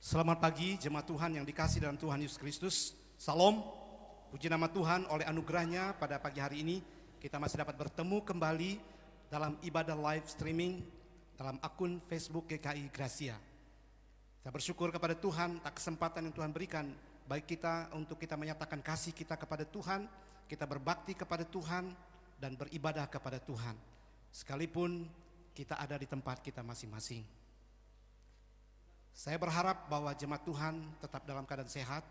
Selamat pagi jemaat Tuhan yang dikasih dalam Tuhan Yesus Kristus. Salam, puji nama Tuhan. Oleh anugerahnya pada pagi hari ini kita masih dapat bertemu kembali dalam ibadah live streaming dalam akun Facebook GKI Gracia. Kita bersyukur kepada Tuhan atas kesempatan yang Tuhan berikan baik kita untuk kita menyatakan kasih kita kepada Tuhan, kita berbakti kepada Tuhan dan beribadah kepada Tuhan sekalipun kita ada di tempat kita masing-masing. Saya berharap bahwa jemaat Tuhan tetap dalam keadaan sehat,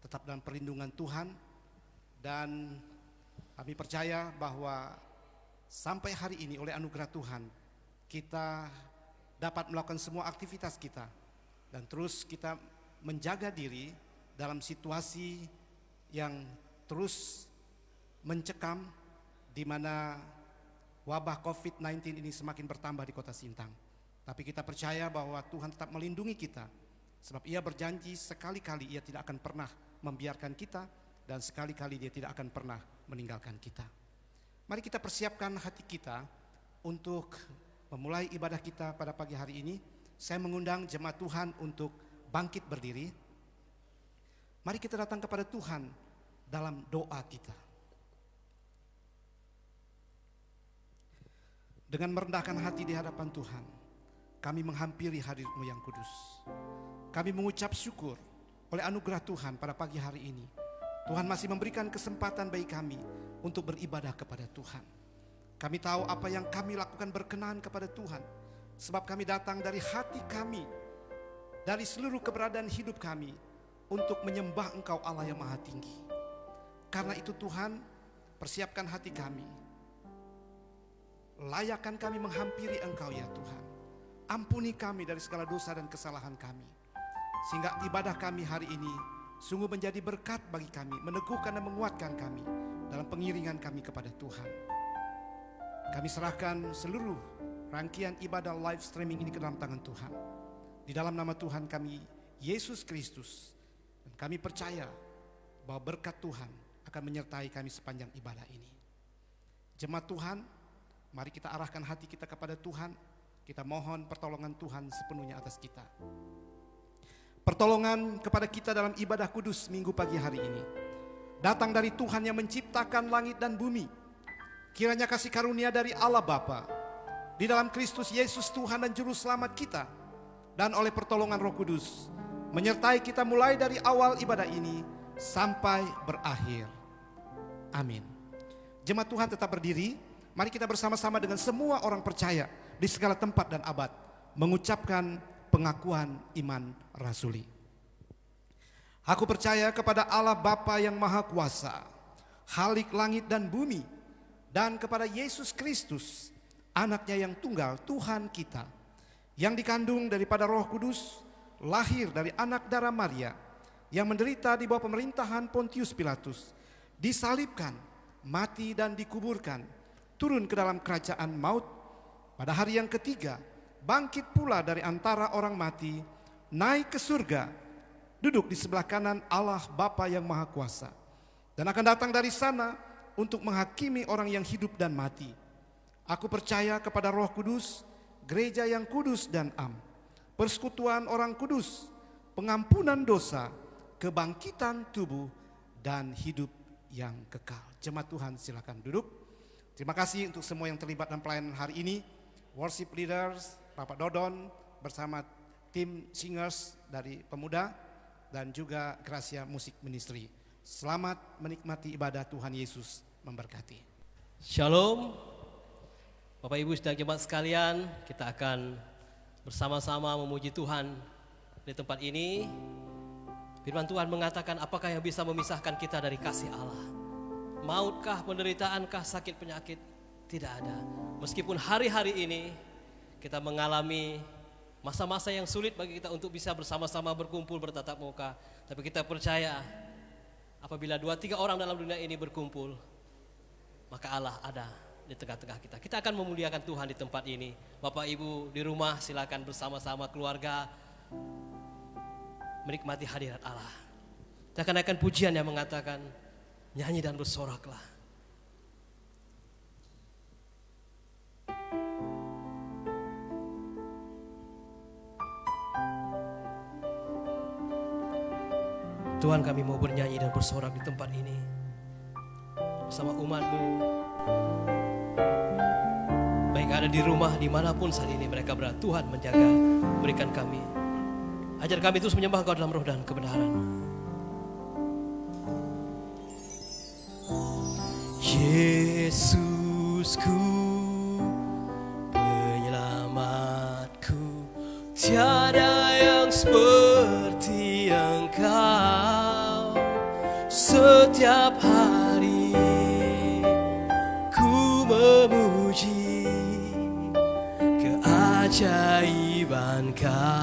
tetap dalam perlindungan Tuhan, dan kami percaya bahwa sampai hari ini oleh anugerah Tuhan kita dapat melakukan semua aktivitas kita dan terus kita menjaga diri dalam situasi yang terus mencekam di mana wabah COVID-19 ini semakin bertambah di Kota Sintang. Tapi kita percaya bahwa Tuhan tetap melindungi kita, sebab Ia berjanji sekali-kali Ia tidak akan pernah membiarkan kita, dan sekali-kali Dia tidak akan pernah meninggalkan kita. Mari kita persiapkan hati kita untuk memulai ibadah kita pada pagi hari ini. Saya mengundang jemaat Tuhan untuk bangkit berdiri. Mari kita datang kepada Tuhan dalam doa kita. Dengan merendahkan hati di hadapan Tuhan, kami menghampiri hadir-Mu yang kudus. Kami mengucap syukur oleh anugerah Tuhan pada pagi hari ini. Tuhan masih memberikan kesempatan bagi kami untuk beribadah kepada Tuhan. Kami tahu apa yang kami lakukan berkenan kepada Tuhan, sebab kami datang dari hati kami, dari seluruh keberadaan hidup kami untuk menyembah Engkau Allah yang Maha Tinggi. Karena itu Tuhan, persiapkan hati kami. Layakkan kami menghampiri Engkau ya Tuhan. Ampuni kami dari segala dosa dan kesalahan kami, sehingga ibadah kami hari ini sungguh menjadi berkat bagi kami, meneguhkan dan menguatkan kami dalam pengiringan kami kepada Tuhan. Kami serahkan seluruh rangkaian ibadah live streaming ini ke dalam tangan Tuhan. Di dalam nama Tuhan kami, Yesus Kristus. Dan kami percaya bahwa berkat Tuhan akan menyertai kami sepanjang ibadah ini. Jemaat Tuhan, mari kita arahkan hati kita kepada Tuhan. Kita mohon pertolongan Tuhan sepenuhnya atas kita. Pertolongan kepada kita dalam ibadah kudus minggu pagi hari ini datang dari Tuhan yang menciptakan langit dan bumi. Kiranya kasih karunia dari Allah Bapa di dalam Kristus Yesus Tuhan dan Juru Selamat kita, dan oleh pertolongan Roh Kudus menyertai kita mulai dari awal ibadah ini sampai berakhir. Amin. Jemaat Tuhan tetap berdiri. Mari kita bersama-sama dengan semua orang percaya di segala tempat dan abad mengucapkan pengakuan iman rasuli. Aku percaya kepada Allah Bapa yang Maha Kuasa, Khalik langit dan bumi, dan kepada Yesus Kristus, anaknya yang tunggal, Tuhan kita, yang dikandung daripada Roh Kudus, lahir dari anak darah Maria, yang menderita di bawah pemerintahan Pontius Pilatus, disalibkan, mati dan dikuburkan, turun ke dalam kerajaan maut, pada hari yang ketiga bangkit pula dari antara orang mati, naik ke surga, duduk di sebelah kanan Allah Bapa yang Maha Kuasa, dan akan datang dari sana untuk menghakimi orang yang hidup dan mati. Aku percaya kepada Roh Kudus, gereja yang kudus dan am, persekutuan orang kudus, pengampunan dosa, kebangkitan tubuh, dan hidup yang kekal. Jemaat Tuhan silakan duduk. Terima kasih untuk semua yang terlibat dalam pelayanan hari ini. Worship leaders, Bapak Dodon bersama tim singers dari pemuda dan juga Gracia Music Ministry. Selamat menikmati ibadah. Tuhan Yesus memberkati. Shalom, Bapak Ibu dan jemaat sekalian, kita akan bersama-sama memuji Tuhan di tempat ini. Firman Tuhan mengatakan, apakah yang bisa memisahkan kita dari kasih Allah? Mautkah, penderitaankah, sakit penyakit? Tidak ada. Meskipun hari-hari ini kita mengalami masa-masa yang sulit bagi kita untuk bisa bersama-sama berkumpul bertatap muka, tapi kita percaya apabila 2-3 orang dalam dunia ini berkumpul, maka Allah ada di tengah-tengah kita. Kita akan memuliakan Tuhan di tempat ini. Bapak Ibu di rumah silakan bersama-sama keluarga menikmati hadirat Allah. Kita akan naikkan pujian yang mengatakan, nyanyi dan bersoraklah. Tuhan, kami mau bernyanyi dan bersorak di tempat ini bersama umat-Mu. Baik ada di rumah, dimanapun saat ini mereka berada, Tuhan menjaga, berikan kami. Ajar kami terus menyembah Engkau dalam roh dan kebenaran. Yesusku, penyelamatku, tiada yang seperti Engkau. Setiap hari ku memuji keajaiban kasih-Mu.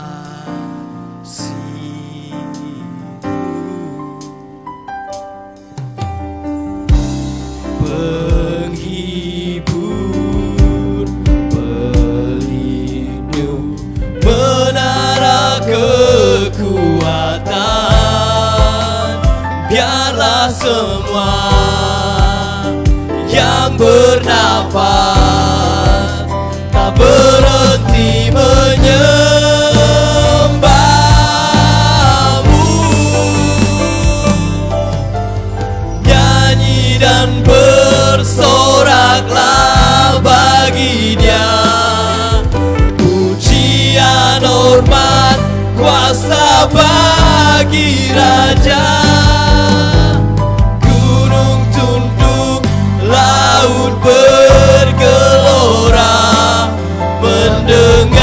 Penghibur, pelindung, menara kekuatan, biarlah semua yang bernafas tak berhenti menyembah-Mu. Nyanyi dan bersoraklah bagi Dia, pujian, hormat, kuasa bagi Raja. Gunung tunduk, laut bergelora mendengar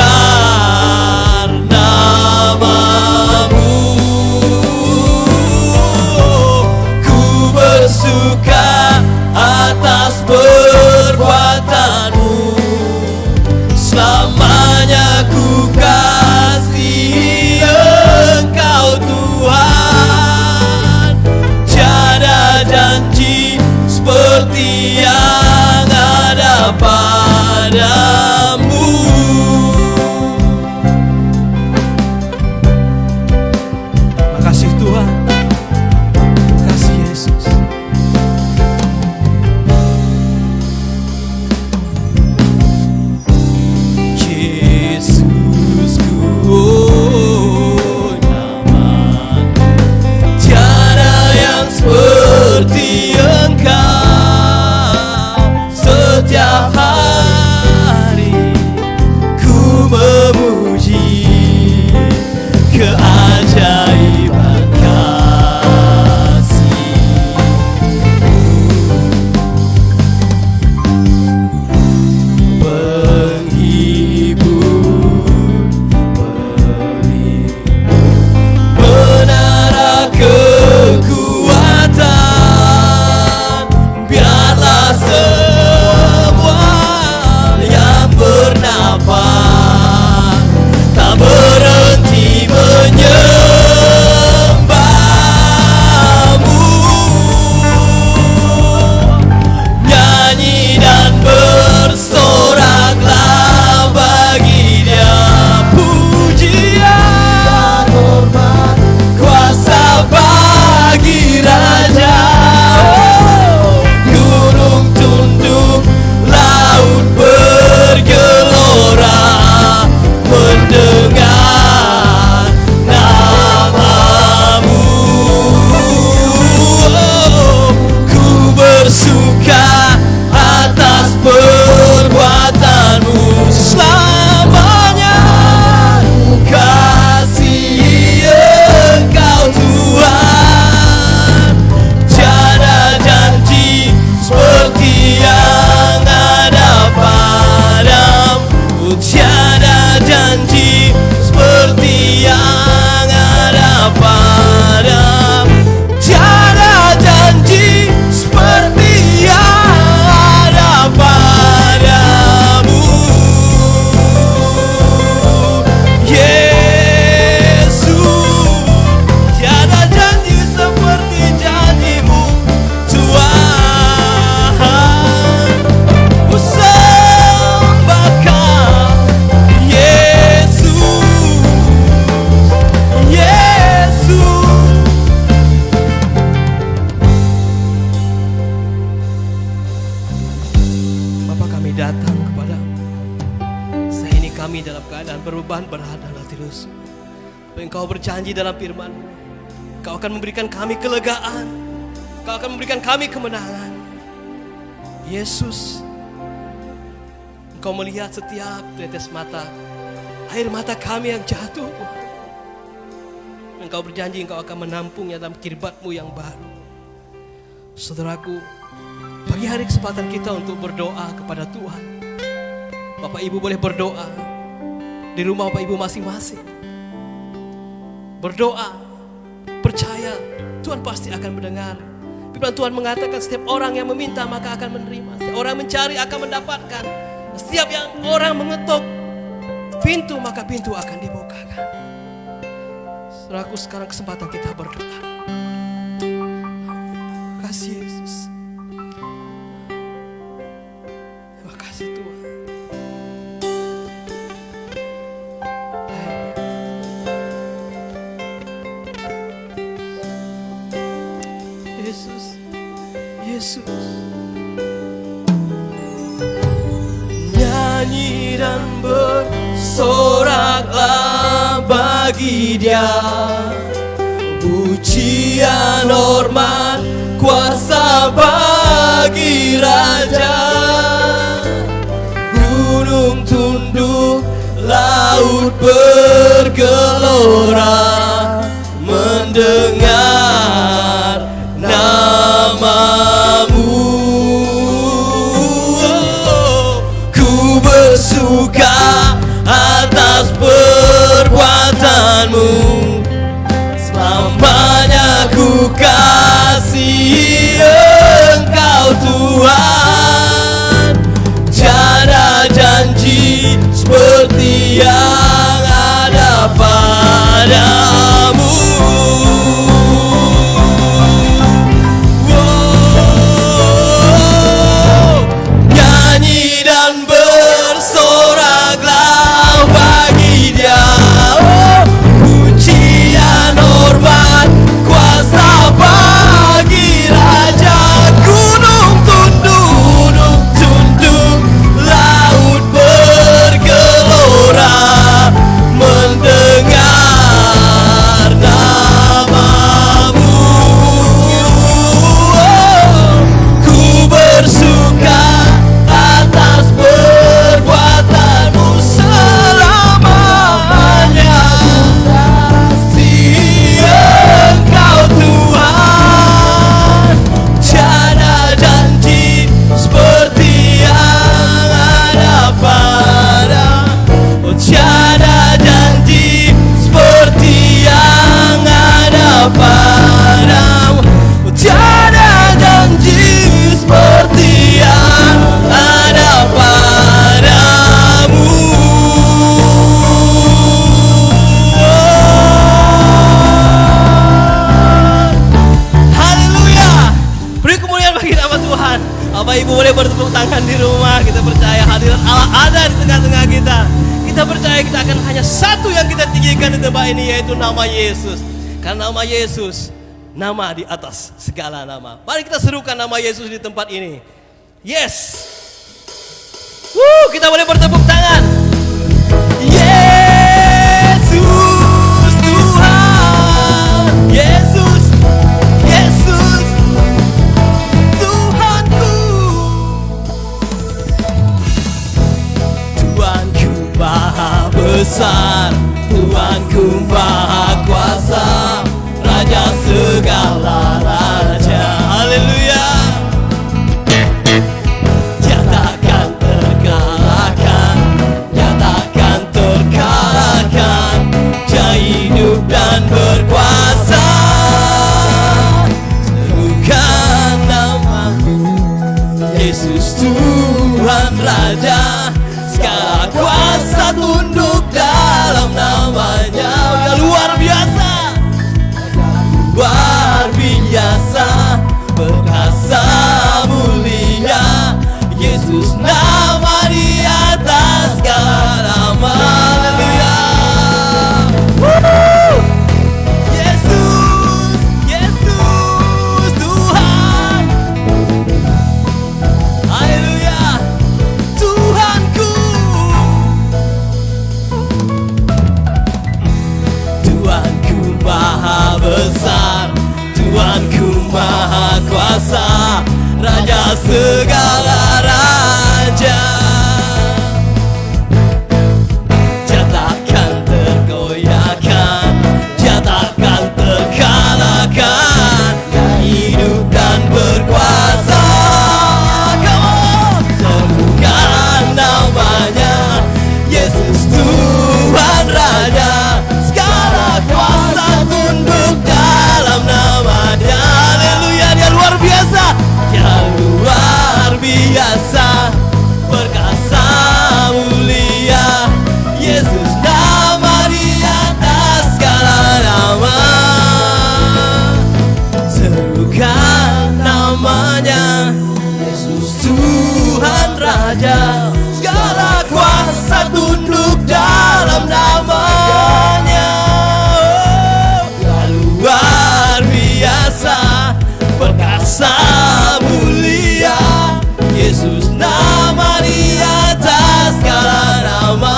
nama-Mu. Ku bersuka atas perbuatan-Mu, selamanya ku kasihi Engkau Tuhan. Tiada janji seperti yang ada padamu. Makasih Tuhan, makasih Yesus. Yesusku, oh namamu, tiada yang seperti Engkau. Setiap hari ku memuji keajaiban kasih-Mu. Penghibur, pelindung, menara kekuatan, biarlah semua yang bernafas tak berhenti menyembah-Mu. Nyanyi dan bersoraklah bagi Dia, pujian, hormat, kuasa bagi Raja. Gunung tunduk, laut bergelora mendengar nama-Mu. Ku bersuka atas perbuatan-Mu, selamanya ku kasihi Engkau Tuhan. Tiada janji seperti yang ada padamu, tiada janji seperti yang ada padamu, tiada janji seperti yang ada padamu. Yesus, tiada janji seperti janji-Mu Tuhan. Ku sembah Kau Yesus, Yesus. Bapa, kami datang kepada-Mu. Saat ini kami dalam keadaan berbeban berat dan letih lesu. Engkau berjanji dalam firman-Mu, Engkau akan memberikan kami kelegaan, Engkau akan memberikan kami kemenangan. Yesus, Engkau melihat setiap tetes mata, air mata kami yang jatuh. Engkau berjanji Engkau akan menampungnya dalam kirbat-Mu yang baru. Saudaraku, pagi hari kesempatan kita untuk berdoa kepada Tuhan. Bapak Ibu boleh berdoa di rumah Bapak Ibu masing-masing. Berdoa, percaya Tuhan pasti akan mendengar. Firman Tuhan mengatakan setiap orang yang meminta maka akan menerima. Setiap orang mencari akan mendapatkan. Setiap yang orang mengetuk pintu maka pintu akan dibukakan. Saudaraku, sekarang kesempatan kita berdoa. Terima kasih Yesus. Terima kasih Tuhan. Yesus, Yesus. Nyanyi dan bersoraklah bagi Dia, pujian, hormat, kuasa bagi Raja. Gunung tunduk, laut bergelora, mendengar nama-Mu. Ku bersuka atas perbuatan-Mu, selamanya ku kasihi Engkau Tuhan. Tiada janji seperti yang ada padamu. Nyanyi dan bersoraklah bagi Dia, pujian, hormat, kuasa bagi Raja. Gunung tunduk, laut bergelora, mendengar nama-Mu. Ku bersuka atas perbuatan-Mu, selamanya kasih Engkau Tuhan. Tiada janji seperti yang ada padamu. Tiada janji seperti yang ada padamu. Tiada janji seperti yang ada padamu. Haleluya. Beri kemuliaan bagi nama Tuhan. Bapak Ibu boleh bertepuk tangan di rumah. Kita percaya hadirat Allah ada di tengah-tengah kita. Kita percaya kita akan hanya satu yang kita tinggikan di tempat ini, yaitu nama Yesus. Karena nama Yesus, nama di atas segala nama. Mari kita serukan nama Yesus di tempat ini. Yes. Kita boleh bertepuk tangan. Yesus Tuhan. Yesus, Yesus Tuhanku. Tuhanku Maha Besar, Tuhanku Maha Kuasa, Raja segala raja. Haleluya. Nyatakan terkalahkan, nyatakan terkalahkan, Dia hidup dan berkuasa. Serukan nama-Mu, Yesus Tuhan Raja. Segala kuasa tunduk dalam nama-Nya. Luar biasa. atas segala raja. Dia takkan tergoyahkan, Dia takkan terkalahkan. Dia hidup dan berkuasa. Serukan namanya, Yesus Tuhan Raja. Segala kuasa tunduk dalam namanya. Haleluya, Dia luar biasa. Dia luar biasa, perkasa mulia. Yesus nama di atas segala nama. Serukan namanya, Yesus Tuhan Raja. Segala kuasa tunduk dalam namanya. Dia luar biasa, perkasa mulia. Yesus nama di atas segala nama.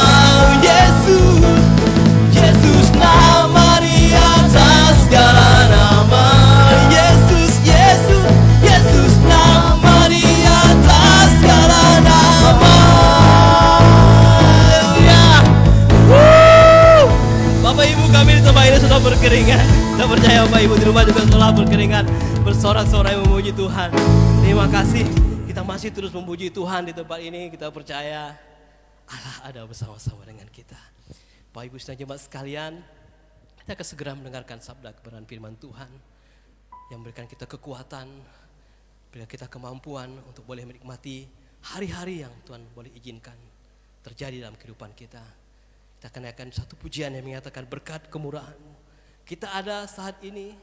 Yesus, Yesus nama di atas segala nama. Yesus, Yesus, Yesus nama di atas segala nama. Haleluya. Bapak Ibu, kami di tempat ini sudah berkeringat. Saya percaya Bapak Ibu di rumah juga telah berkeringat, bersorak-sorai memuji Tuhan. Terima kasih, kita masih terus memuji Tuhan di tempat ini. Kita percaya Allah ada bersama-sama dengan kita. Bapak Ibu dan jemaat sekalian, kita akan segera mendengarkan sabda kebenaran firman Tuhan yang memberikan kita kekuatan, berikan kita kemampuan untuk boleh menikmati hari-hari yang Tuhan boleh izinkan terjadi dalam kehidupan kita. Kita akan naikkan satu pujian yang mengatakan berkat kemurahan-Mu. Kita ada saat ini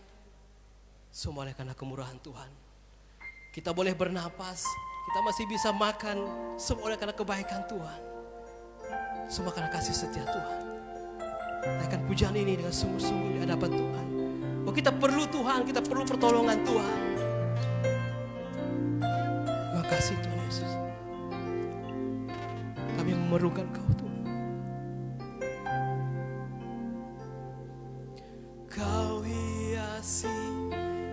semua oleh karena kemurahan Tuhan. Kita boleh bernapas, kita masih bisa makan, semua oleh karena kebaikan Tuhan. Semua karena kasih setia Tuhan. Naikkan pujian ini dengan sungguh-sungguh di hadapan Tuhan. Oh, kita perlu Tuhan, kita perlu pertolongan Tuhan. Terima kasih Tuhan Yesus. Kami memerlukan Kau Tuhan. Kau hiasi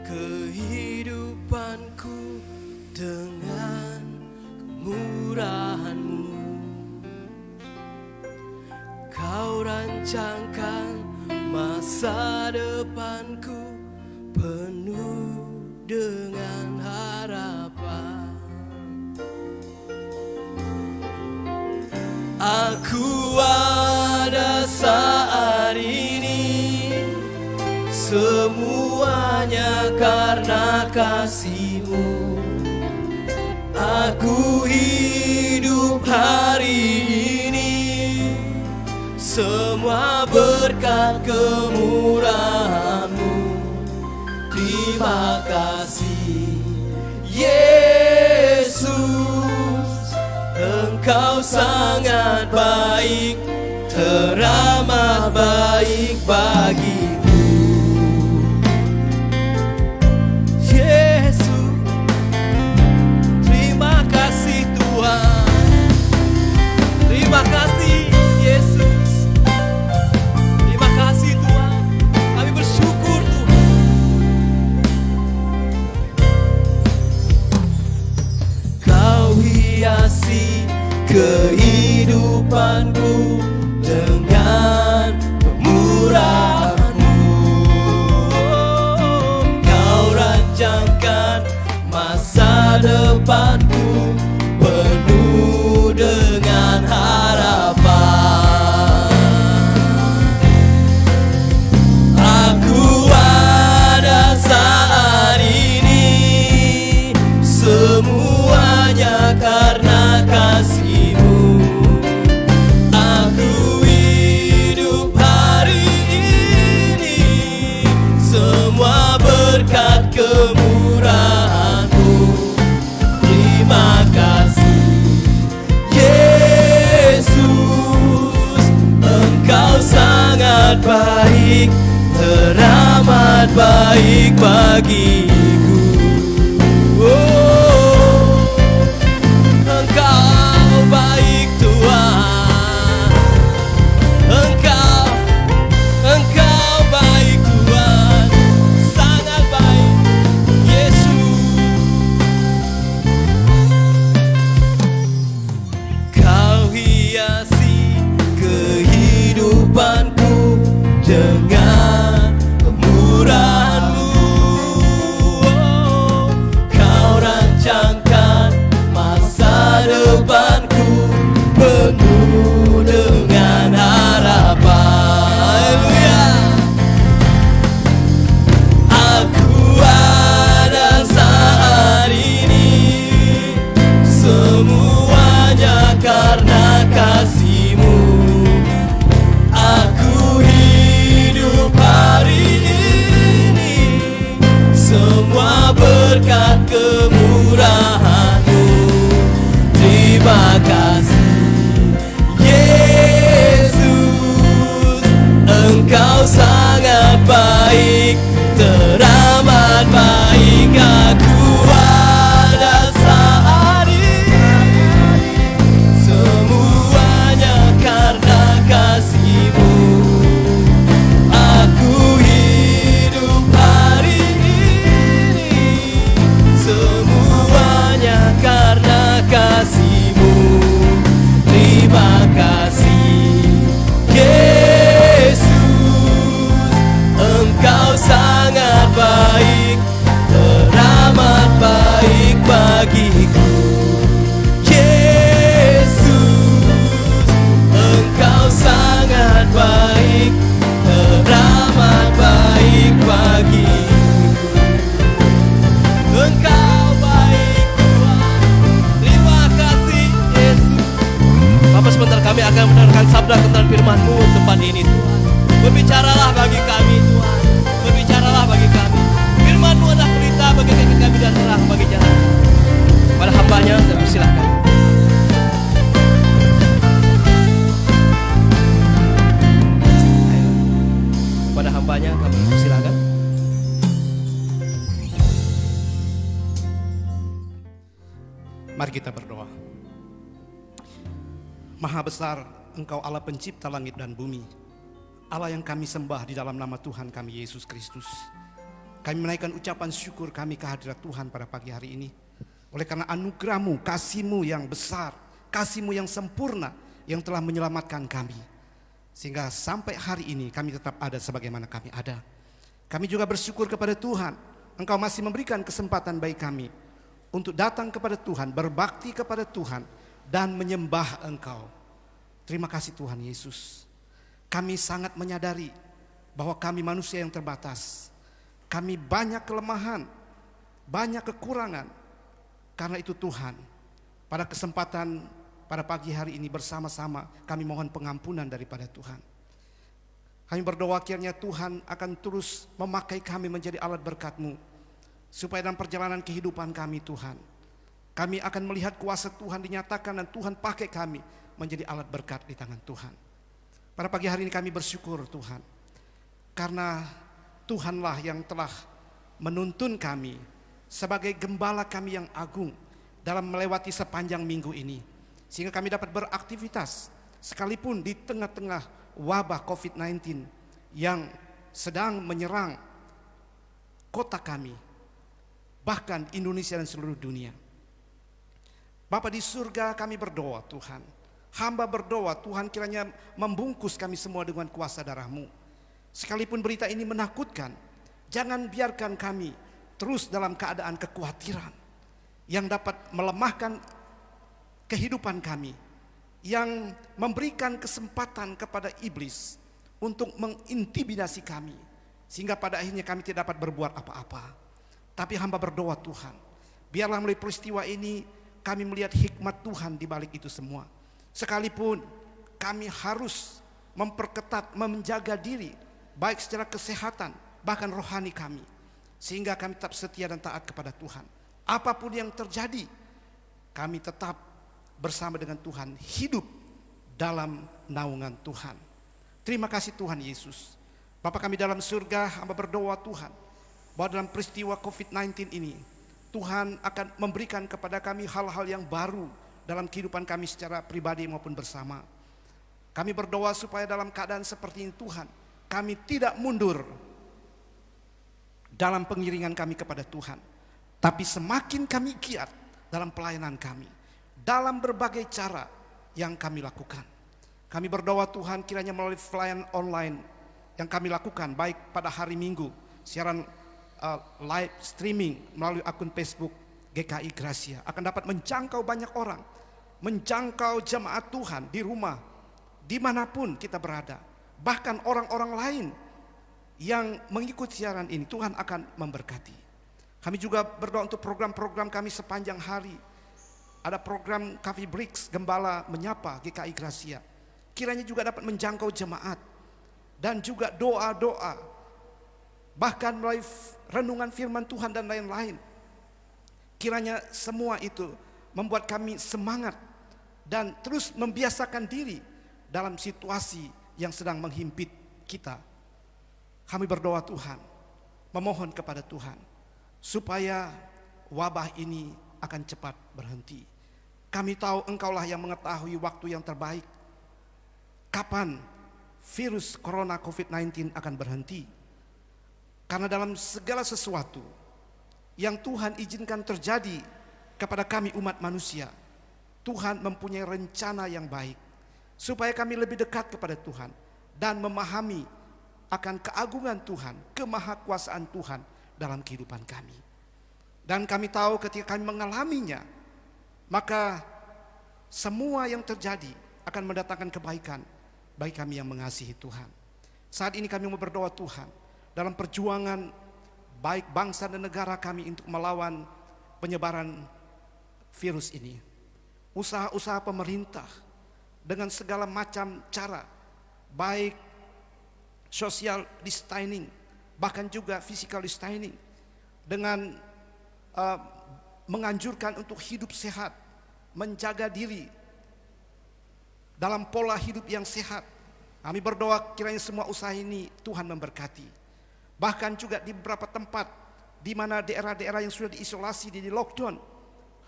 kehidupanku dengan kemurahan-Mu. Kau rancangkan masa depanku penuh dengan harapan. Aku ada saat ini, semuanya karena kasih-Mu. Aku hidup hari ini, semua berkat kemurahan-Mu. Terima kasih Yesus, Engkau sangat baik, teramat baik bagiku. Yesus, terima kasih Tuhan. Terima kasih Yesus. Terima kasih Tuhan. Kami bersyukur Tuhan. Kau hiasi kehidupanku dengan kemurahan-Mu. Kau rancangkan masa depanku penuh dengan harapan. Aku ada saat ini, semuanya karena kasih-Mu. Aku hidup hari ini, semua berkat kemurahan-Mu. Terima kasih Yesus, Engkau sangat baik, teramat baik bagiku. Oh, Engkau baik Tuhan. Engkau baik Tuhan, sangat baik Yesus. dengan kemurahan-Mu. Oh, Kau rancangkan masa depanku penuh dengan harapan. Haleluya. Aku ada saat ini, semuanya karena kasih-Mu. Aku hidup hari ini, semua berkat kemurahan-Mu. Terima kasih Yesus, Engkau sangat baik, teramat baik. Aku ada saat ini, semuanya karena kasih-Mu. Aku hidup hari ini, semuanya karena kasih-Mu. Terima kasih Yesus, Engkau sangat baik, teramat baik bagiku. Yesus, Engkau sangat baik, teramat baik bagiku. Engkau baik Tuhan. Terima kasih Yesus. Bapak, sebentar kami akan mendengarkan sabda kebenaran firman-Mu tempat ini Tuhan. Berbicaralah bagi kami Tuhan, berbicaralah bagi kami. Firman-Mu adalah berita bagi kami dan terang bagi jalan. Pada hamba-Nya saya persilahkan. Pada hamba-Nya kami persilahkan. Mari kita berdoa. Maha besar Engkau Allah pencipta langit dan bumi, Allah yang kami sembah di dalam nama Tuhan kami Yesus Kristus. Kami menaikkan ucapan syukur kami kehadirat Tuhan pada pagi hari ini. Oleh karena anugerah-Mu, kasih-Mu yang besar, kasih-Mu yang sempurna yang telah menyelamatkan kami. Sehingga sampai hari ini kami tetap ada sebagaimana kami ada. Kami juga bersyukur kepada Tuhan, Engkau masih memberikan kesempatan bagi kami untuk datang kepada Tuhan, berbakti kepada Tuhan, dan menyembah Engkau. Terima kasih Tuhan Yesus. Kami sangat menyadari bahwa kami manusia yang terbatas. Kami banyak kelemahan, banyak kekurangan. Karena itu Tuhan, pada kesempatan pada pagi hari ini bersama-sama kami mohon pengampunan daripada Tuhan. Kami berdoa kiranya Tuhan akan terus memakai kami menjadi alat berkat-Mu. Supaya dalam perjalanan kehidupan kami Tuhan, kami akan melihat kuasa Tuhan dinyatakan dan Tuhan pakai kami menjadi alat berkat di tangan Tuhan. Pada pagi hari ini kami bersyukur Tuhan, karena Tuhanlah yang telah menuntun kami sebagai gembala kami yang agung dalam melewati sepanjang minggu ini. Sehingga kami dapat beraktivitas sekalipun di tengah-tengah wabah COVID-19 yang sedang menyerang kota kami, bahkan Indonesia dan seluruh dunia. Bapa di surga, kami berdoa Tuhan, hamba berdoa Tuhan kiranya membungkus kami semua dengan kuasa darah-Mu. Sekalipun berita ini menakutkan, jangan biarkan kami terus dalam keadaan kekhawatiran yang dapat melemahkan kehidupan kami, yang memberikan kesempatan kepada iblis untuk mengintimidasi kami, sehingga pada akhirnya kami tidak dapat berbuat apa-apa. Tapi hamba berdoa Tuhan, biarlah melalui peristiwa ini kami melihat hikmat Tuhan di balik itu semua. Sekalipun kami harus memperketat, menjaga diri, baik secara kesehatan, bahkan rohani kami, sehingga kami tetap setia dan taat kepada Tuhan. Apapun yang terjadi, kami tetap bersama dengan Tuhan, hidup dalam naungan Tuhan. Terima kasih Tuhan Yesus. Bapa kami dalam surga, hamba berdoa Tuhan, bahwa dalam peristiwa COVID-19 ini, Tuhan akan memberikan kepada kami hal-hal yang baru dalam kehidupan kami secara pribadi maupun bersama. Kami berdoa supaya dalam keadaan seperti ini Tuhan, kami tidak mundur dalam pengiringan kami kepada Tuhan, tapi semakin kami giat dalam pelayanan kami, dalam berbagai cara yang kami lakukan. Kami berdoa Tuhan kiranya melalui pelayanan online yang kami lakukan, baik pada hari Minggu, siaran live streaming melalui akun Facebook GKI Gracia, akan dapat menjangkau banyak orang, menjangkau jemaat Tuhan di rumah, dimanapun kita berada. Bahkan orang-orang lain yang mengikuti siaran ini, Tuhan akan memberkati. Kami juga berdoa untuk program-program kami sepanjang hari. Ada program Coffee Breaks, Gembala Menyapa GKI Gracia, kiranya juga dapat menjangkau jemaat. Dan juga doa-doa, bahkan melalui renungan firman Tuhan dan lain-lain. Kiranya semua itu membuat kami semangat dan terus membiasakan diri dalam situasi yang sedang menghimpit kita. Kami berdoa Tuhan, memohon kepada Tuhan supaya wabah ini akan cepat berhenti. Kami tahu Engkaulah yang mengetahui waktu yang terbaik, kapan virus corona COVID-19 akan berhenti. Karena dalam segala sesuatu yang Tuhan izinkan terjadi kepada kami umat manusia, Tuhan mempunyai rencana yang baik supaya kami lebih dekat kepada Tuhan dan memahami akan keagungan Tuhan, kemahakuasaan Tuhan dalam kehidupan kami. Dan kami tahu ketika kami mengalaminya, maka semua yang terjadi akan mendatangkan kebaikan bagi kami yang mengasihi Tuhan. Saat ini kami mau berdoa Tuhan, dalam perjuangan baik bangsa dan negara kami untuk melawan penyebaran virus ini. Usaha-usaha pemerintah dengan segala macam cara, baik social distancing, bahkan juga physical distancing, dengan menganjurkan untuk hidup sehat, menjaga diri dalam pola hidup yang sehat. Kami berdoa kiranya semua usaha ini Tuhan memberkati. Bahkan juga di beberapa tempat di mana daerah-daerah yang sudah diisolasi, di lockdown,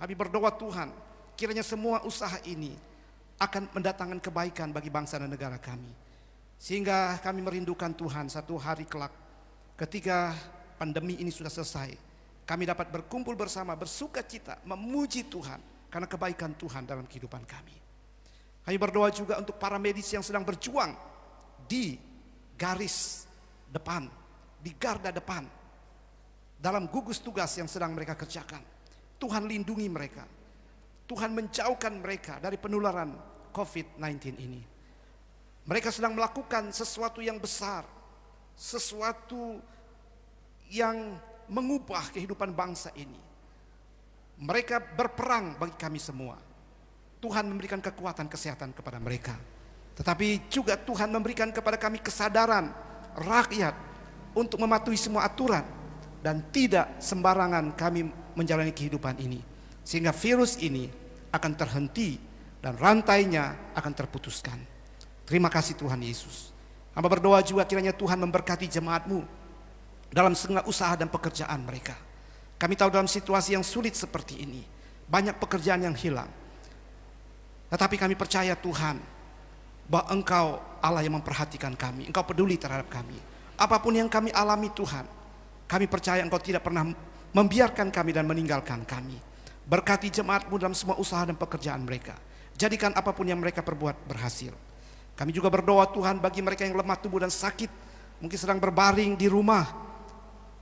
kami berdoa Tuhan kiranya semua usaha ini akan mendatangkan kebaikan bagi bangsa dan negara kami. Sehingga kami merindukan Tuhan satu hari kelak ketika pandemi ini sudah selesai, kami dapat berkumpul bersama, bersuka cita, memuji Tuhan karena kebaikan Tuhan dalam kehidupan kami. Kami berdoa juga untuk para medis yang sedang berjuang di garis depan, di garda depan, dalam gugus tugas yang sedang mereka kerjakan. Tuhan lindungi mereka, Tuhan menjauhkan mereka dari penularan COVID-19 ini. Mereka sedang melakukan sesuatu yang besar, sesuatu yang mengubah kehidupan bangsa ini. Mereka berperang bagi kami semua. Tuhan memberikan kekuatan kesehatan kepada mereka, tetapi juga Tuhan memberikan kepada kami kesadaran rakyat untuk mematuhi semua aturan dan tidak sembarangan kami menjalani kehidupan ini, sehingga virus ini akan terhenti dan rantainya akan terputuskan. Terima kasih Tuhan Yesus. Hamba berdoa juga kiranya Tuhan memberkati jemaat-Mu dalam segala usaha dan pekerjaan mereka. Kami tahu dalam situasi yang sulit seperti ini, banyak pekerjaan yang hilang. Tetapi kami percaya Tuhan, bahwa Engkau Allah yang memperhatikan kami, Engkau peduli terhadap kami. Apapun yang kami alami Tuhan, kami percaya Engkau tidak pernah membiarkan kami dan meninggalkan kami. Berkati jemaat-Mu dalam semua usaha dan pekerjaan mereka. Jadikan apapun yang mereka perbuat berhasil. Kami juga berdoa Tuhan bagi mereka yang lemah tubuh dan sakit, mungkin sedang berbaring di rumah,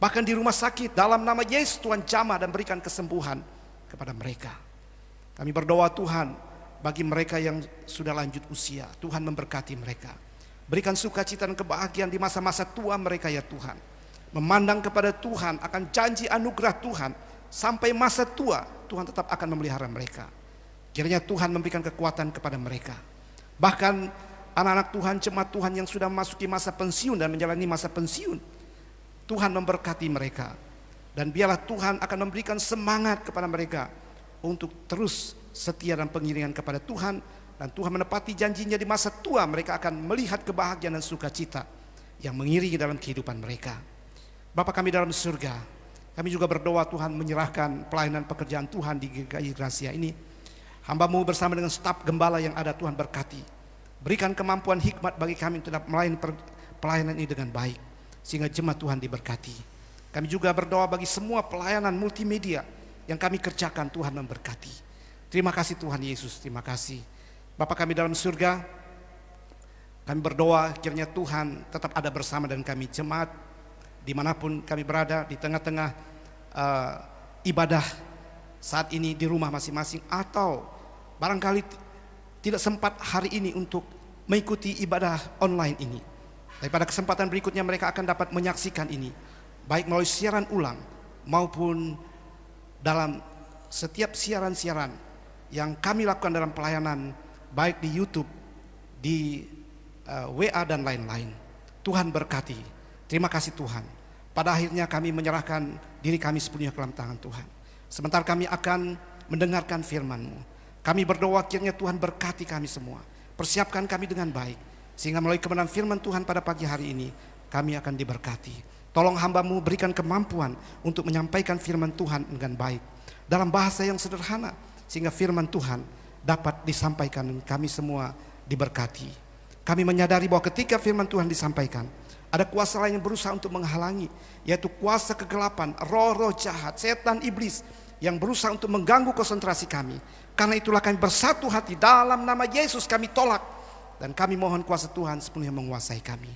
bahkan di rumah sakit, dalam nama Yesus Tuhan jamah dan berikan kesembuhan kepada mereka. Kami berdoa Tuhan bagi mereka yang sudah lanjut usia, Tuhan memberkati mereka. Berikan sukacita dan kebahagiaan di masa-masa tua mereka ya Tuhan. Memandang kepada Tuhan akan janji anugerah Tuhan, sampai masa tua Tuhan tetap akan memelihara mereka. Kiranya Tuhan memberikan kekuatan kepada mereka. Bahkan anak-anak Tuhan, jemaat Tuhan yang sudah memasuki masa pensiun dan menjalani masa pensiun, Tuhan memberkati mereka. Dan biarlah Tuhan akan memberikan semangat kepada mereka untuk terus setia dan pengiringan kepada Tuhan. Dan Tuhan menepati janjinya di masa tua mereka akan melihat kebahagiaan dan sukacita yang mengiringi dalam kehidupan mereka. Bapa kami dalam surga, kami juga berdoa Tuhan menyerahkan pelayanan pekerjaan Tuhan di GKI Gracia ini. Hamba-Mu bersama dengan staf gembala yang ada, Tuhan berkati. Berikan kemampuan hikmat bagi kami untuk dapat melayani pelayanan ini dengan baik, sehingga jemaat Tuhan diberkati. Kami juga berdoa bagi semua pelayanan multimedia yang kami kerjakan, Tuhan memberkati. Terima kasih Tuhan Yesus, terima kasih. Bapa kami dalam surga, Kami berdoa kiranya Tuhan tetap ada bersama dengan kami jemaat dimanapun kami berada, di tengah-tengah ibadah saat ini di rumah masing-masing, atau barangkali tidak sempat hari ini untuk mengikuti ibadah online ini. Tapi pada kesempatan berikutnya mereka akan dapat menyaksikan ini, baik melalui siaran ulang maupun dalam setiap siaran-siaran yang kami lakukan dalam pelayanan, baik di YouTube, di WA dan lain-lain. Tuhan berkati. Terima kasih Tuhan. Pada akhirnya kami menyerahkan diri kami sepenuhnya ke dalam tangan Tuhan. Sebentar kami akan mendengarkan firman-Mu. Kami berdoa kiranya Tuhan berkati kami semua. Persiapkan kami dengan baik, sehingga melalui kebenaran firman Tuhan pada pagi hari ini kami akan diberkati. Tolong hamba-Mu berikan kemampuan untuk menyampaikan firman Tuhan dengan baik, dalam bahasa yang sederhana, sehingga firman Tuhan dapat disampaikan dan kami semua diberkati. Kami menyadari bahwa ketika firman Tuhan disampaikan, ada kuasa lain yang berusaha untuk menghalangi, yaitu kuasa kegelapan, roh-roh jahat, setan, iblis yang berusaha untuk mengganggu konsentrasi kami. Karena itulah kami bersatu hati dalam nama Yesus, kami tolak dan kami mohon kuasa Tuhan sepenuhnya menguasai kami.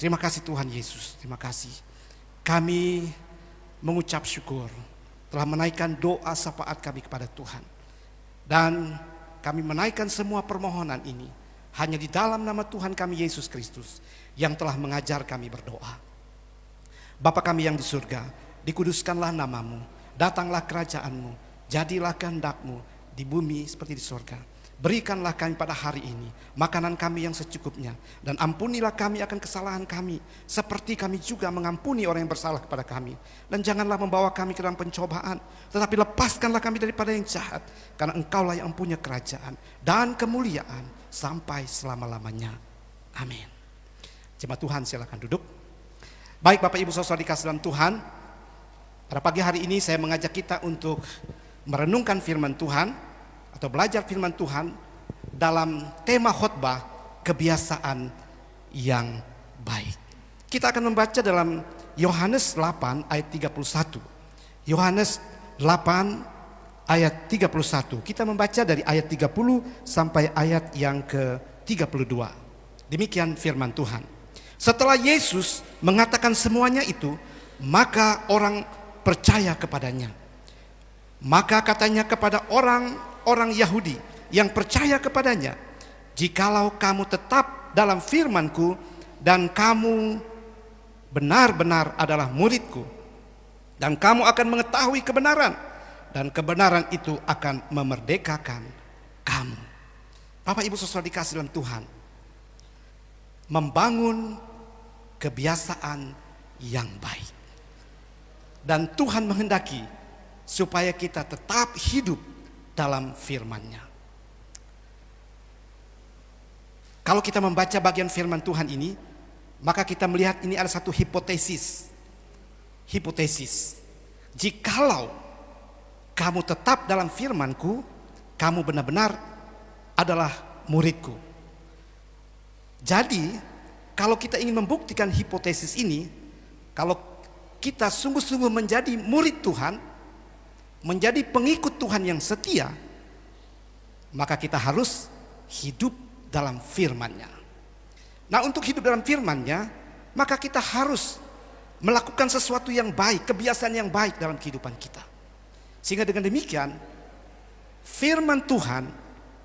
Terima kasih Tuhan Yesus, terima kasih. Kami mengucap syukur telah menaikkan doa syafaat kami kepada Tuhan, dan kami menaikkan semua permohonan ini hanya di dalam nama Tuhan kami Yesus Kristus yang telah mengajar kami berdoa. Bapa kami yang di surga, dikuduskanlah namamu, datanglah kerajaan-Mu, jadilah kehendak-Mu di bumi seperti di surga. Berikanlah kami pada hari ini makanan kami yang secukupnya, dan ampunilah kami akan kesalahan kami seperti kami juga mengampuni orang yang bersalah kepada kami. Dan janganlah membawa kami ke dalam pencobaan, tetapi lepaskanlah kami daripada yang jahat, karena Engkaulah yang punya kerajaan dan kemuliaan sampai selama-lamanya. Amin. Jemaat Tuhan silakan duduk. Baik Bapak Ibu Saudara dikasih dalam Tuhan, pada pagi hari ini saya mengajak kita untuk merenungkan firman Tuhan atau belajar firman Tuhan dalam tema khotbah kebiasaan yang baik. Kita akan membaca dalam Yohanes 8 ayat 31. Yohanes 8 ayat 31. Kita membaca dari ayat 30 sampai ayat yang ke-32. Demikian firman Tuhan. Setelah Yesus mengatakan semuanya itu, maka orang percaya kepadanya. Maka katanya kepada orang Yahudi yang percaya kepadanya, jikalau kamu tetap dalam firman-Ku dan kamu benar-benar adalah murid-Ku, dan kamu akan mengetahui kebenaran, dan kebenaran itu akan memerdekakan kamu. Bapak Ibu Saudara dikasih dalam Tuhan, membangun kebiasaan yang baik, dan Tuhan menghendaki supaya kita tetap hidup dalam firman-Nya. Kalau kita membaca bagian firman Tuhan ini, maka kita melihat ini ada satu hipotesis. Hipotesis. Jikalau kamu tetap dalam firman-Ku, kamu benar-benar adalah murid-Ku. Jadi, kalau kita ingin membuktikan hipotesis ini, kalau kita sungguh-sungguh menjadi murid Tuhan, menjadi pengikut Tuhan yang setia, maka kita harus hidup dalam firman-Nya. Nah, untuk hidup dalam firman-Nya, maka kita harus melakukan sesuatu yang baik, kebiasaan yang baik dalam kehidupan kita. Sehingga dengan demikian, firman Tuhan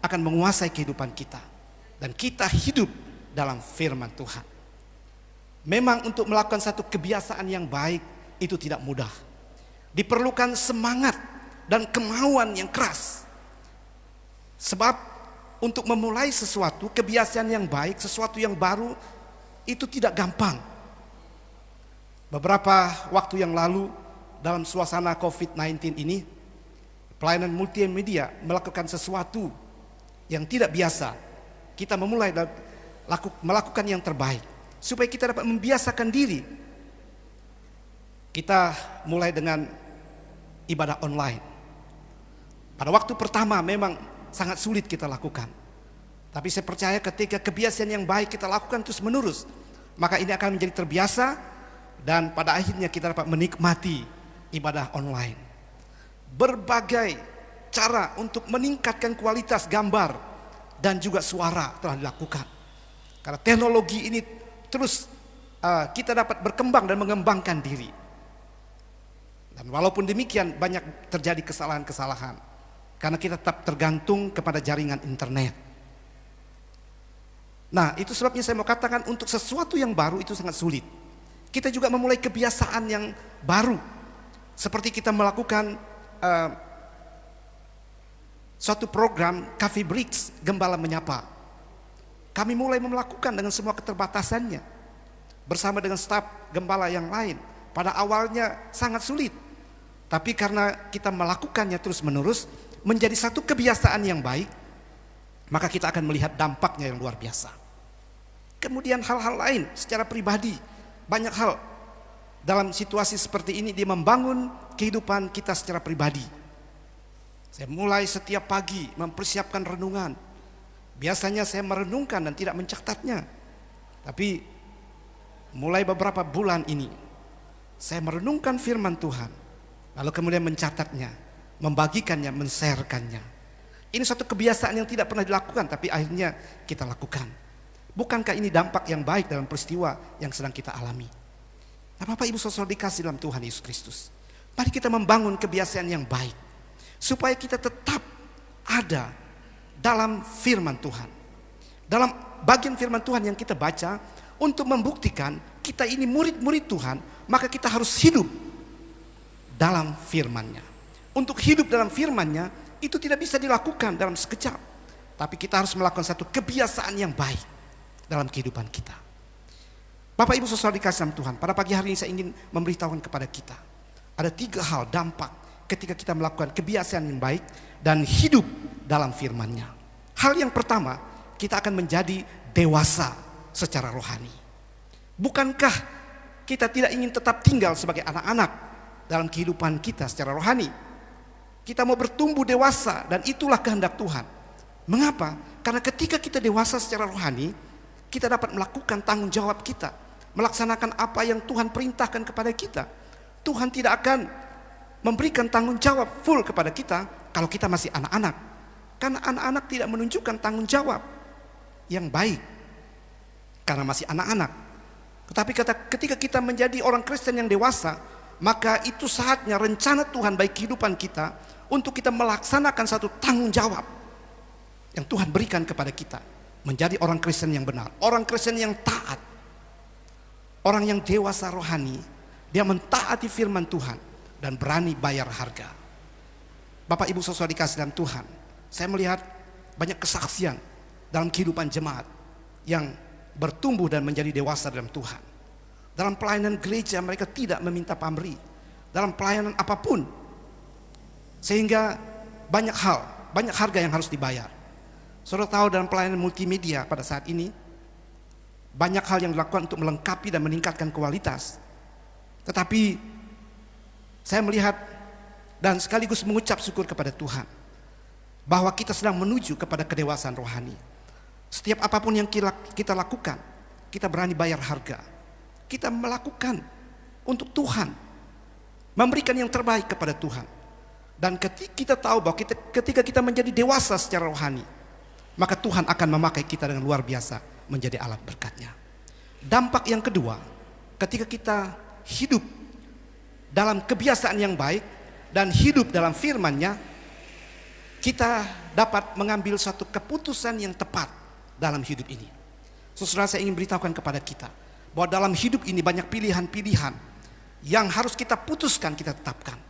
akan menguasai kehidupan kita, dan kita hidup dalam firman Tuhan. Memang untuk melakukan satu kebiasaan yang baik itu tidak mudah. Diperlukan semangat dan kemauan yang keras. Sebab untuk memulai sesuatu, kebiasaan yang baik, sesuatu yang baru, itu tidak gampang. Beberapa waktu yang lalu dalam suasana COVID-19 ini, pelayanan multimedia melakukan sesuatu yang tidak biasa. Kita memulai melakukan yang terbaik supaya kita dapat membiasakan diri. Kita mulai dengan ibadah online. Pada waktu pertama memang sangat sulit kita lakukan. Tapi saya percaya ketika kebiasaan yang baik kita lakukan terus menerus, maka ini akan menjadi terbiasa, dan pada akhirnya kita dapat menikmati ibadah online. Berbagai cara untuk meningkatkan kualitas gambar dan juga suara telah dilakukan. Karena teknologi ini terus kita dapat berkembang dan mengembangkan diri. Dan walaupun demikian banyak terjadi kesalahan-kesalahan. Karena kita tetap tergantung kepada jaringan internet. Nah, itu sebabnya saya mau katakan untuk sesuatu yang baru itu sangat sulit. Kita juga memulai kebiasaan yang baru. Seperti kita melakukan suatu program Coffee Breaks, Gembala Menyapa. Kami mulai melakukan dengan semua keterbatasannya. Bersama dengan staf gembala yang lain. Pada awalnya sangat sulit. Tapi karena kita melakukannya terus menerus, menjadi satu kebiasaan yang baik, maka kita akan melihat dampaknya yang luar biasa. Kemudian hal-hal lain secara pribadi, banyak hal dalam situasi seperti ini dia membangun kehidupan kita secara pribadi. Saya mulai setiap pagi mempersiapkan renungan. Biasanya saya merenungkan dan tidak mencatatnya. Tapi mulai beberapa bulan ini saya merenungkan firman Tuhan. Lalu kemudian mencatatnya, membagikannya, men-sharekannya. Ini suatu kebiasaan yang tidak pernah dilakukan, tapi akhirnya kita lakukan. Bukankah ini dampak yang baik dalam peristiwa yang sedang kita alami? Nah, Bapak Ibu Saudara dikasih dalam Tuhan Yesus Kristus. Mari kita membangun kebiasaan yang baik. Supaya kita tetap ada dalam firman Tuhan. Dalam bagian firman Tuhan yang kita baca, untuk membuktikan kita ini murid-murid Tuhan, maka kita harus hidup dalam firman-Nya. Untuk hidup dalam firman-Nya itu tidak bisa dilakukan dalam sekejap. Tapi kita harus melakukan satu kebiasaan yang baik dalam kehidupan kita. Bapak Ibu Saudara dikasih dalam Tuhan, pada pagi hari ini saya ingin memberitahukan kepada kita. Ada 3 hal dampak ketika kita melakukan kebiasaan yang baik dan hidup dalam firman-Nya. Hal yang pertama, kita akan menjadi dewasa secara rohani. Bukankah kita tidak ingin tetap tinggal sebagai anak-anak dalam kehidupan kita secara rohani? Kita mau bertumbuh dewasa dan itulah kehendak Tuhan. Mengapa? Karena ketika kita dewasa secara rohani, kita dapat melakukan tanggung jawab kita, melaksanakan apa yang Tuhan perintahkan kepada kita. Tuhan tidak akan memberikan tanggung jawab full kepada kita kalau kita masih anak-anak. Karena anak-anak tidak menunjukkan tanggung jawab yang baik karena masih anak-anak. Tetapi ketika kita menjadi orang Kristen yang dewasa, maka itu saatnya rencana Tuhan baik kehidupan kita untuk kita melaksanakan satu tanggung jawab yang Tuhan berikan kepada kita. Menjadi orang Kristen yang benar, orang Kristen yang taat, orang yang dewasa rohani. Dia mentaati firman Tuhan dan berani bayar harga. Bapak Ibu Saudara dikasih dalam Tuhan, saya melihat banyak kesaksian dalam kehidupan jemaat yang bertumbuh dan menjadi dewasa dalam Tuhan. Dalam pelayanan gereja mereka tidak meminta pamrih. Dalam pelayanan apapun. Sehingga banyak hal, banyak harga yang harus dibayar. Saudara tahu dalam pelayanan multimedia pada saat ini, banyak hal yang dilakukan untuk melengkapi dan meningkatkan kualitas. Tetapi saya melihat dan sekaligus mengucap syukur kepada Tuhan. Bahwa kita sedang menuju kepada kedewasaan rohani. Setiap apapun yang kita lakukan, kita berani bayar harga. Kita melakukan untuk Tuhan, memberikan yang terbaik kepada Tuhan. Dan ketika kita tahu bahwa ketika kita menjadi dewasa secara rohani, maka Tuhan akan memakai kita dengan luar biasa menjadi alat berkat-Nya. Dampak yang kedua, ketika kita hidup dalam kebiasaan yang baik dan hidup dalam firman-Nya, kita dapat mengambil satu keputusan yang tepat dalam hidup ini. Saudara, saya ingin beritahukan kepada kita bahwa dalam hidup ini banyak pilihan-pilihan yang harus kita putuskan, kita tetapkan.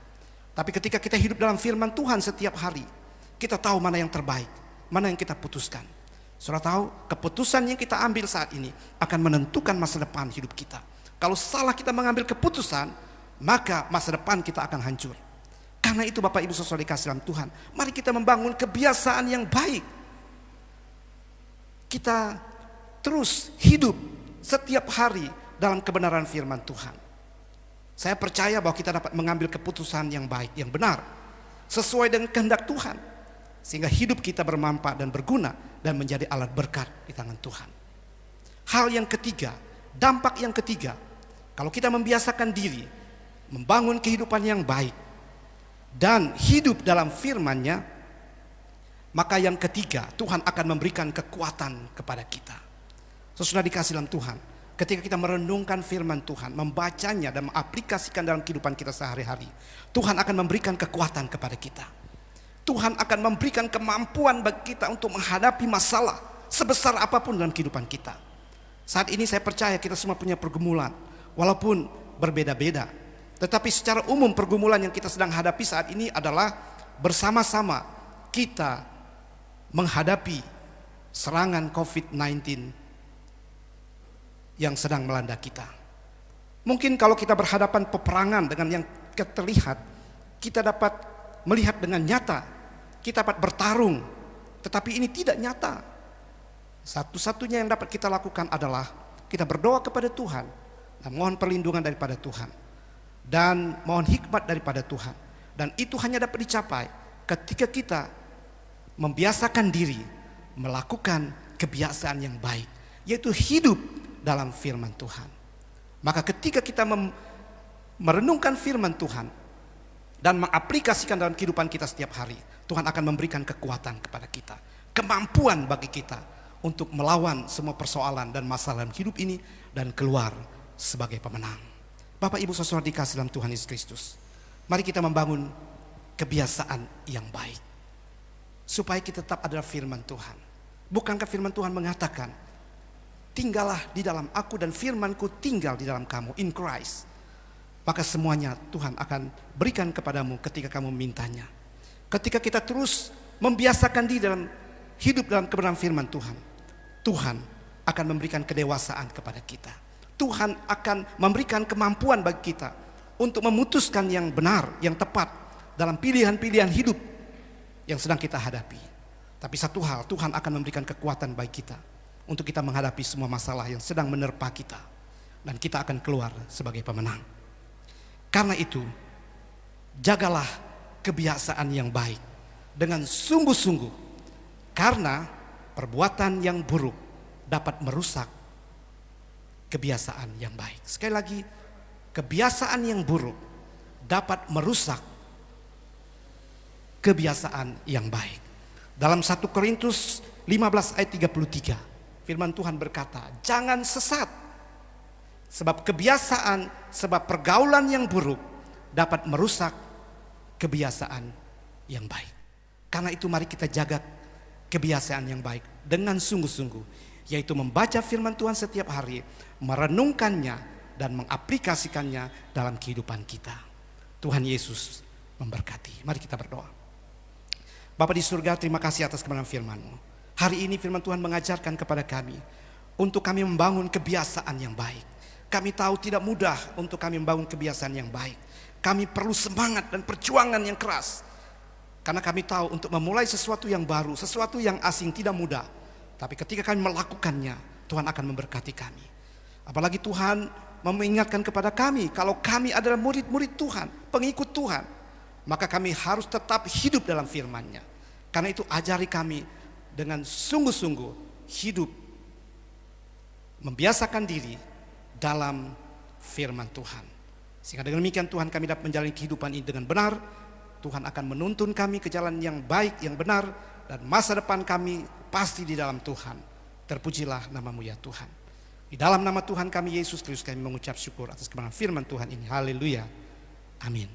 Tapi ketika kita hidup dalam firman Tuhan setiap hari, kita tahu mana yang terbaik, mana yang kita putuskan. Saudara tahu, keputusan yang kita ambil saat ini akan menentukan masa depan hidup kita. Kalau salah kita mengambil keputusan, maka masa depan kita akan hancur. Karena itu Bapak Ibu Saudara dikasih dalam Tuhan, mari kita membangun kebiasaan yang baik. Kita terus hidup setiap hari dalam kebenaran firman Tuhan. Saya percaya bahwa kita dapat mengambil keputusan yang baik, yang benar, sesuai dengan kehendak Tuhan, sehingga hidup kita bermanfaat dan berguna dan menjadi alat berkat di tangan Tuhan. Hal yang ketiga, dampak yang ketiga, kalau kita membiasakan diri membangun kehidupan yang baik dan hidup dalam firman-Nya, maka yang ketiga, Tuhan akan memberikan kekuatan kepada kita. Sesudah dikasih dalam Tuhan, ketika kita merenungkan firman Tuhan, membacanya dan mengaplikasikan dalam kehidupan kita sehari-hari, Tuhan akan memberikan kekuatan kepada kita. Tuhan akan memberikan kemampuan bagi kita untuk menghadapi masalah sebesar apapun dalam kehidupan kita. Saat ini saya percaya kita semua punya pergumulan, walaupun berbeda-beda. Tetapi secara umum pergumulan yang kita sedang hadapi saat ini adalah bersama-sama kita menghadapi serangan COVID-19 yang sedang melanda kita. Mungkin kalau kita berhadapan peperangan dengan yang terlihat, kita dapat melihat dengan nyata, kita dapat bertarung, tetapi ini tidak nyata. Satu-satunya yang dapat kita lakukan adalah kita berdoa kepada Tuhan dan mohon perlindungan daripada Tuhan dan mohon hikmat daripada Tuhan. Dan itu hanya dapat dicapai ketika kita membiasakan diri melakukan kebiasaan yang baik, yaitu hidup dalam firman Tuhan. Maka ketika kita merenungkan firman Tuhan dan mengaplikasikan dalam kehidupan kita setiap hari, Tuhan akan memberikan kekuatan kepada kita, kemampuan bagi kita untuk melawan semua persoalan dan masalah dalam hidup ini dan keluar sebagai pemenang. Bapak Ibu saudara dikasih dalam Tuhan Yesus Kristus, mari kita membangun kebiasaan yang baik supaya kita tetap adalah firman Tuhan. Bukankah firman Tuhan mengatakan, tinggallah di dalam aku dan firmanku tinggal di dalam kamu, in Christ. Maka semuanya Tuhan akan berikan kepadamu ketika kamu mintanya. Ketika kita terus membiasakan diri dalam hidup dalam kebenaran firman Tuhan, Tuhan akan memberikan kedewasaan kepada kita. Tuhan akan memberikan kemampuan bagi kita untuk memutuskan yang benar, yang tepat dalam pilihan-pilihan hidup yang sedang kita hadapi. Tapi satu hal, Tuhan akan memberikan kekuatan bagi kita untuk kita menghadapi semua masalah yang sedang menerpa kita, dan kita akan keluar sebagai pemenang. Karena itu, jagalah kebiasaan yang baik dengan sungguh-sungguh, karena perbuatan yang buruk dapat merusak kebiasaan yang baik. Sekali lagi, kebiasaan yang buruk dapat merusak kebiasaan yang baik. Dalam 1 Korintus 15 ayat 33, firman Tuhan berkata, jangan sesat, sebab kebiasaan, sebab pergaulan yang buruk dapat merusak kebiasaan yang baik. Karena itu mari kita jaga kebiasaan yang baik dengan sungguh-sungguh, yaitu membaca firman Tuhan setiap hari, merenungkannya dan mengaplikasikannya dalam kehidupan kita. Tuhan Yesus memberkati. Mari kita berdoa. Bapa di surga, terima kasih atas kebenaran firman-Mu. Hari ini firman Tuhan mengajarkan kepada kami untuk kami membangun kebiasaan yang baik. Kami tahu tidak mudah untuk kami membangun kebiasaan yang baik. Kami perlu semangat dan perjuangan yang keras. Karena kami tahu untuk memulai sesuatu yang baru, sesuatu yang asing tidak mudah. Tapi ketika kami melakukannya, Tuhan akan memberkati kami. Apalagi Tuhan mengingatkan kepada kami, kalau kami adalah murid-murid Tuhan, pengikut Tuhan, maka kami harus tetap hidup dalam firman-Nya. Karena itu ajari kami dengan sungguh-sungguh hidup, membiasakan diri dalam firman Tuhan. Sehingga dengan demikian Tuhan, kami dapat menjalani kehidupan ini dengan benar. Tuhan akan menuntun kami ke jalan yang baik, yang benar, dan masa depan kami pasti di dalam Tuhan. Terpujilah nama-Mu ya Tuhan. Di dalam nama Tuhan kami Yesus Kristus kami mengucap syukur atas kebenaran firman Tuhan ini. Haleluya. Amin.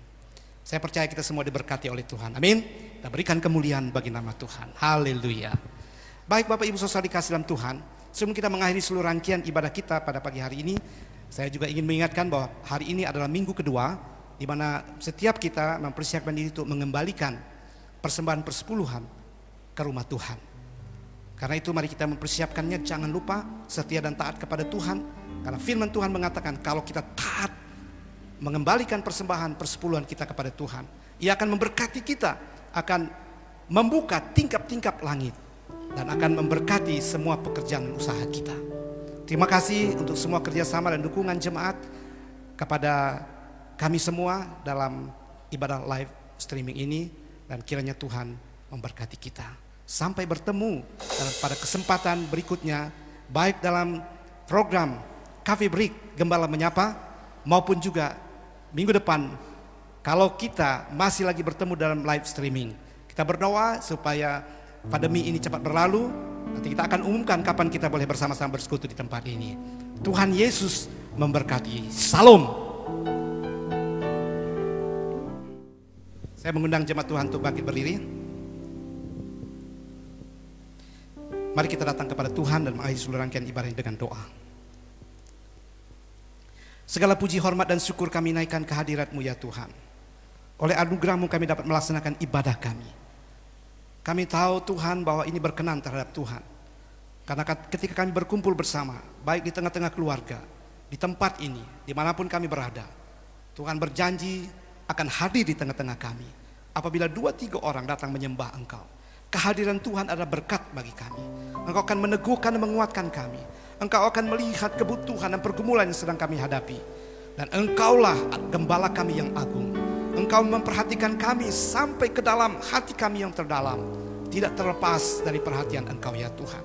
Saya percaya kita semua diberkati oleh Tuhan. Amin. Kita berikan kemuliaan bagi nama Tuhan. Haleluya. Baik Bapak Ibu saudara dikasih dalam Tuhan, sebelum kita mengakhiri seluruh rangkaian ibadah kita pada pagi hari ini, saya juga ingin mengingatkan bahwa hari ini adalah minggu kedua, di mana setiap kita mempersiapkan diri untuk mengembalikan persembahan persepuluhan ke rumah Tuhan. Karena itu mari kita mempersiapkannya, jangan lupa setia dan taat kepada Tuhan. Karena firman Tuhan mengatakan kalau kita taat mengembalikan persembahan persepuluhan kita kepada Tuhan, Ia akan memberkati kita, akan membuka tingkap-tingkap langit, dan akan memberkati semua pekerjaan dan usaha kita. Terima kasih untuk semua kerjasama dan dukungan jemaat kepada kami semua dalam ibadah live streaming ini, dan kiranya Tuhan memberkati kita. Sampai bertemu pada kesempatan berikutnya, baik dalam program Cafe Break Gembala Menyapa, maupun juga minggu depan kalau kita masih lagi bertemu dalam live streaming. Kita berdoa supaya pandemi ini cepat berlalu Nanti kita akan umumkan kapan kita boleh bersama-sama bersekutu di tempat ini. Tuhan Yesus memberkati. Salam. Saya mengundang jemaat Tuhan untuk bangkit berdiri. Mari kita datang kepada Tuhan dan mengakhiri seluruh rangkaian ibadah ini dengan doa. Segala puji, hormat, dan syukur kami naikkan kehadirat-Mu ya Tuhan. Oleh anugerah-Mu kami dapat melaksanakan ibadah kami. Kami tahu Tuhan bahwa ini berkenan terhadap Tuhan. Karena ketika kami berkumpul bersama, baik di tengah-tengah keluarga, di tempat ini, dimanapun kami berada, Tuhan berjanji akan hadir di tengah-tengah kami. Apabila 2-3 orang datang menyembah Engkau, kehadiran Tuhan adalah berkat bagi kami. Engkau akan meneguhkan dan menguatkan kami. Engkau akan melihat kebutuhan dan pergumulan yang sedang kami hadapi. Dan Engkaulah gembala kami yang agung. Engkau memperhatikan kami sampai ke dalam hati kami yang terdalam. Tidak terlepas dari perhatian Engkau ya Tuhan.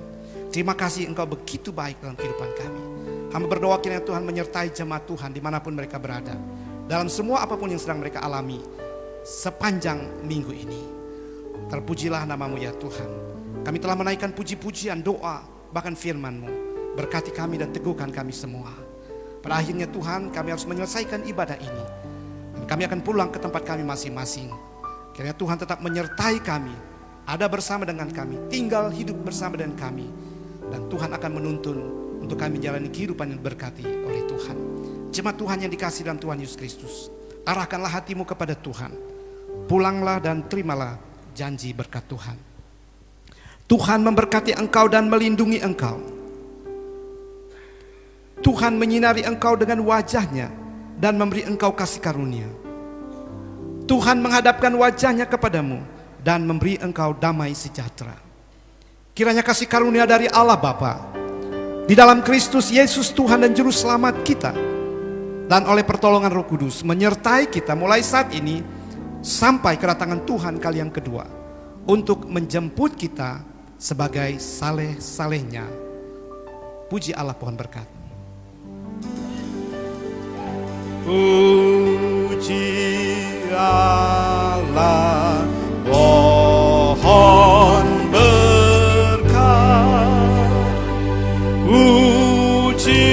Terima kasih Engkau begitu baik dalam kehidupan kami. Hamba berdoa kiranya Tuhan menyertai jemaat Tuhan dimanapun mereka berada. Dalam semua apapun yang sedang mereka alami sepanjang minggu ini. Terpujilah nama-Mu ya Tuhan. Kami telah menaikkan puji-pujian, doa, bahkan firman-Mu. Berkati kami dan teguhkan kami semua. Pada akhirnya Tuhan, kami harus menyelesaikan ibadah ini. Dan kami akan pulang ke tempat kami masing-masing. Kiranya Tuhan tetap menyertai kami, ada bersama dengan kami, tinggal hidup bersama dengan kami. Dan Tuhan akan menuntun untuk kami menjalani kehidupan yang berkati oleh Tuhan. Jemaat Tuhan yang dikasihi dalam Tuhan Yesus Kristus, arahkanlah hatimu kepada Tuhan. Pulanglah dan terimalah janji berkat Tuhan. Tuhan memberkati engkau dan melindungi engkau. Tuhan menyinari engkau dengan wajahnya dan memberi engkau kasih karunia. Tuhan menghadapkan wajahnya kepadamu dan memberi engkau damai sejahtera. Kiranya kasih karunia dari Allah Bapa, di dalam Kristus Yesus Tuhan dan Juru Selamat kita, dan oleh pertolongan Roh Kudus menyertai kita mulai saat ini sampai kedatangan Tuhan kali yang kedua, untuk menjemput kita sebagai saleh-salehnya. Puji Allah, pohon berkat. Puji Allah, pohon berkat. Puji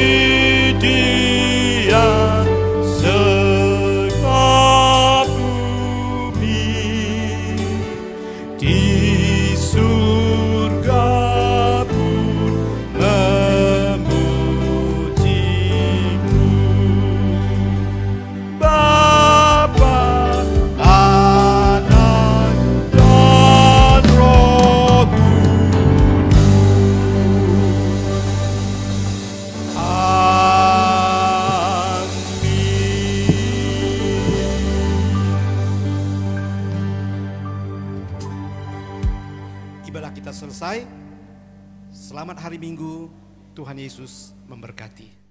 Dia sebab bumi di surga pun memuji-Mu. Bapa, Anak, dan Roh Kudus. Ibadah kita selesai. Selamat hari Minggu. Tuhan Yesus memberkati.